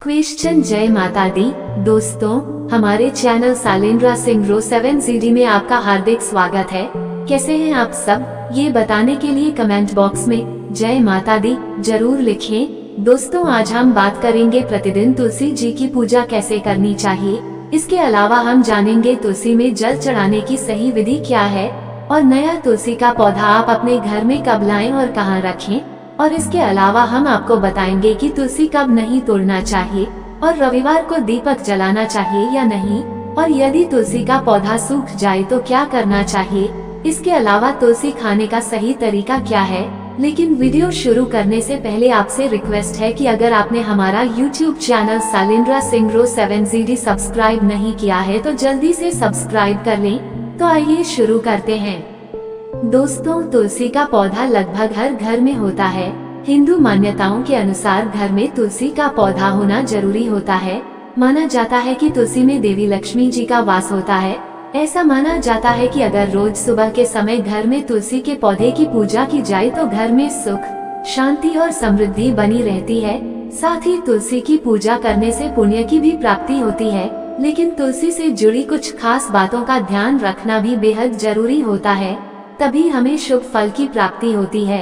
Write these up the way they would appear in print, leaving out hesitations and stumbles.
Question जय माता दी। दोस्तों, हमारे चैनल सालेंद्रा सिंह रो 7 में आपका हार्दिक स्वागत है। कैसे हैं आप सब, ये बताने के लिए कमेंट बॉक्स में जय माता दी जरूर लिखें। दोस्तों, आज हम बात करेंगे प्रतिदिन तुलसी जी की पूजा कैसे करनी चाहिए। इसके अलावा हम जानेंगे तुलसी में जल चढ़ाने की सही विधि क्या है और नया तुलसी का पौधा आप अपने घर में कब लाएं और कहां रखें। और इसके अलावा हम आपको बताएंगे कि तुलसी कब नहीं तोड़ना चाहिए और रविवार को दीपक जलाना चाहिए या नहीं, और यदि तुलसी का पौधा सूख जाए तो क्या करना चाहिए। इसके अलावा तुलसी खाने का सही तरीका क्या है। लेकिन वीडियो शुरू करने से पहले आपसे रिक्वेस्ट है कि अगर आपने हमारा YouTube चैनल सालेंद्रा सिंह रो 7 सब्सक्राइब नहीं किया है तो जल्दी से सब्सक्राइब कर लें। तो आइए शुरू करते हैं। दोस्तों, तुलसी का पौधा लगभग हर घर में होता है। हिंदू मान्यताओं के अनुसार घर में तुलसी का पौधा होना जरूरी होता है। माना जाता है कि तुलसी में देवी लक्ष्मी जी का वास होता है। ऐसा माना जाता है कि अगर रोज सुबह के समय घर में तुलसी के पौधे की पूजा की जाए तो घर में सुख, शांति और समृद्धि बनी रहती है। साथ ही तुलसी की पूजा करने से पुण्य की भी प्राप्ति होती है। लेकिन तुलसी से जुड़ी कुछ खास बातों का ध्यान रखना भी बेहद जरूरी होता है, तभी हमें शुभ फल की प्राप्ति होती है।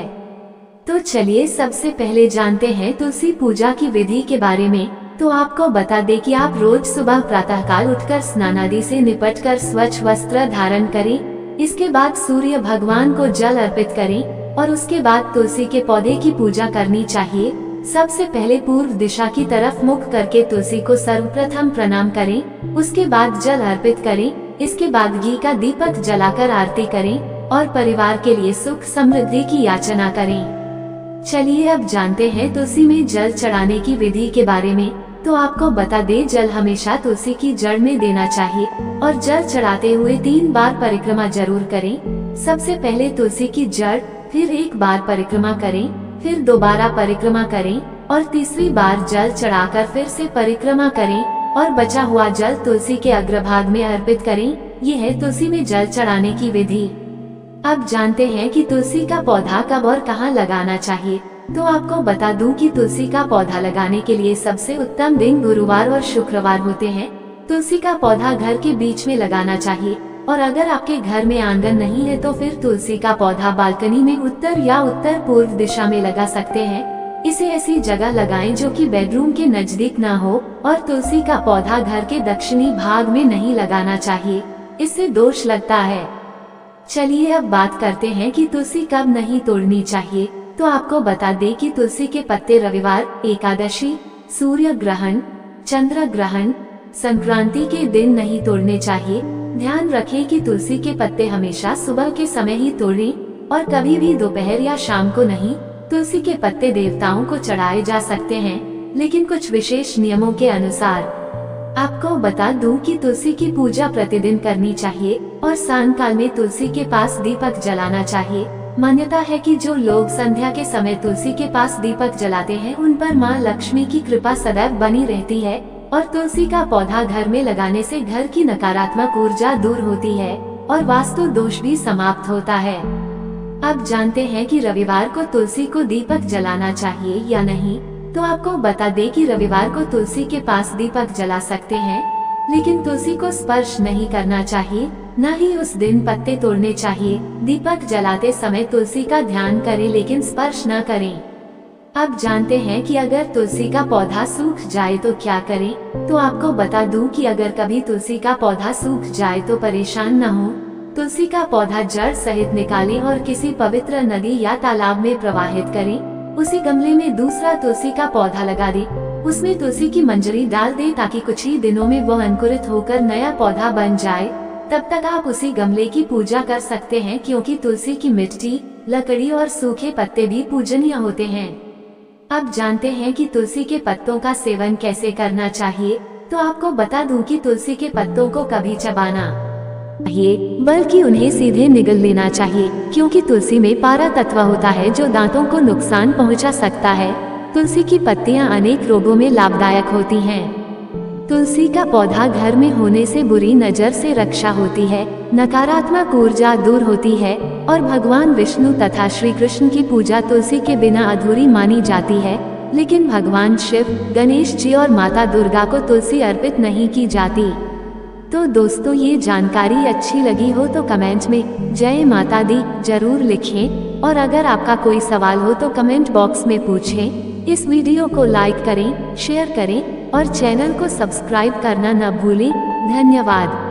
तो चलिए सबसे पहले जानते हैं तुलसी पूजा की विधि के बारे में। तो आपको बता दें कि आप रोज सुबह प्रातःकाल उठकर स्नान आदि से निपटकर स्वच्छ वस्त्र धारण करें। इसके बाद सूर्य भगवान को जल अर्पित करें और उसके बाद तुलसी के पौधे की पूजा करनी चाहिए। सबसे पहले पूर्व दिशा की तरफ मुख करके तुलसी को सर्वप्रथम प्रणाम करें। उसके बाद जल अर्पित करें। इसके बाद घी का दीपक जलाकर आरती करें और परिवार के लिए सुख समृद्धि की याचना करें। चलिए अब जानते हैं तुलसी में जल चढ़ाने की विधि के बारे में। तो आपको बता दें, जल हमेशा तुलसी की जड़ में देना चाहिए और जल चढ़ाते हुए 3 बार परिक्रमा जरूर करें। सबसे पहले तुलसी की जड़, फिर 1 बार परिक्रमा करें, फिर दोबारा परिक्रमा करें और तीसरी बार जल चढ़ाकर फिर से परिक्रमा करें और बचा हुआ जल तुलसी के अग्रभाग में अर्पित करें। ये है तुलसी में जल चढ़ाने की विधि। अब जानते हैं कि तुलसी का पौधा कब और कहां लगाना चाहिए। तो आपको बता दूं कि तुलसी का पौधा लगाने के लिए सबसे उत्तम दिन गुरुवार और शुक्रवार होते हैं। तुलसी का पौधा घर के बीच में लगाना चाहिए और अगर आपके घर में आंगन नहीं है तो फिर तुलसी का पौधा बालकनी में उत्तर या उत्तर पूर्व दिशा में लगा सकते हैं। इसे ऐसी जगह लगाएं जो कि बेडरूम के नजदीक ना हो और तुलसी का पौधा घर के दक्षिणी भाग में नहीं लगाना चाहिए, इससे दोष लगता है। चलिए अब बात करते हैं कि तुलसी कब नहीं तोड़नी चाहिए। तो आपको बता दें कि तुलसी के पत्ते रविवार, एकादशी, सूर्य ग्रहण, चंद्र ग्रहण, संक्रांति के दिन नहीं तोड़ने चाहिए। ध्यान रखें कि तुलसी के पत्ते हमेशा सुबह के समय ही तोड़ें और कभी भी दोपहर या शाम को नहीं। तुलसी के पत्ते देवताओं को चढ़ाए जा सकते हैं, लेकिन कुछ विशेष नियमों के अनुसार। आपको बता दूं कि तुलसी की पूजा प्रतिदिन करनी चाहिए और सायंकाल में तुलसी के पास दीपक जलाना चाहिए। मान्यता है कि जो लोग संध्या के समय तुलसी के पास दीपक जलाते हैं उन पर मां लक्ष्मी की कृपा सदैव बनी रहती है और तुलसी का पौधा घर में लगाने से घर की नकारात्मक ऊर्जा दूर होती है और वास्तु दोष भी समाप्त होता है। अब जानते हैं कि रविवार को तुलसी को दीपक जलाना चाहिए या नहीं। तो आपको बता दें कि रविवार को तुलसी के पास दीपक जला सकते हैं, लेकिन तुलसी को स्पर्श नहीं करना चाहिए, न ही उस दिन पत्ते तोड़ने चाहिए। दीपक जलाते समय तुलसी का ध्यान करें लेकिन स्पर्श न करें। अब जानते हैं कि अगर तुलसी का पौधा सूख जाए तो क्या करें। तो आपको बता दूं कि अगर कभी तुलसी का पौधा सूख जाए तो परेशान न हो। तुलसी का पौधा जड़ सहित निकालें और किसी पवित्र नदी या तालाब में प्रवाहित करें। उसी गमले में दूसरा तुलसी का पौधा लगा दे, उसमें तुलसी की मंजरी डाल दे ताकि कुछ ही दिनों में वह अंकुरित होकर नया पौधा बन जाए। तब तक आप उसी गमले की पूजा कर सकते हैं, क्योंकि तुलसी की मिट्टी, लकड़ी और सूखे पत्ते भी पूजनीय होते हैं। अब जानते हैं कि तुलसी के पत्तों का सेवन कैसे करना चाहिए। तो आपको बता दूं कि तुलसी के पत्तों को कभी चबाना चाहिए, बल्कि उन्हें सीधे निगल लेना चाहिए, क्योंकि तुलसी में पारा तत्व होता है जो दांतों को नुकसान पहुंचा सकता है। तुलसी की पत्तियां अनेक रोगों में लाभदायक होती हैं। तुलसी का पौधा घर में होने से बुरी नजर से रक्षा होती है, नकारात्मक ऊर्जा दूर होती है और भगवान विष्णु तथा श्री कृष्ण की पूजा तुलसी के बिना अधूरी मानी जाती है। लेकिन भगवान शिव, गणेश जी और माता दुर्गा को तुलसी अर्पित नहीं की जाती। तो दोस्तों, ये जानकारी अच्छी लगी हो तो कमेंट में जय माता दी जरूर लिखें, और अगर आपका कोई सवाल हो तो कमेंट बॉक्स में पूछें। इस वीडियो को लाइक करें, शेयर करें और चैनल को सब्सक्राइब करना न भूलें। धन्यवाद।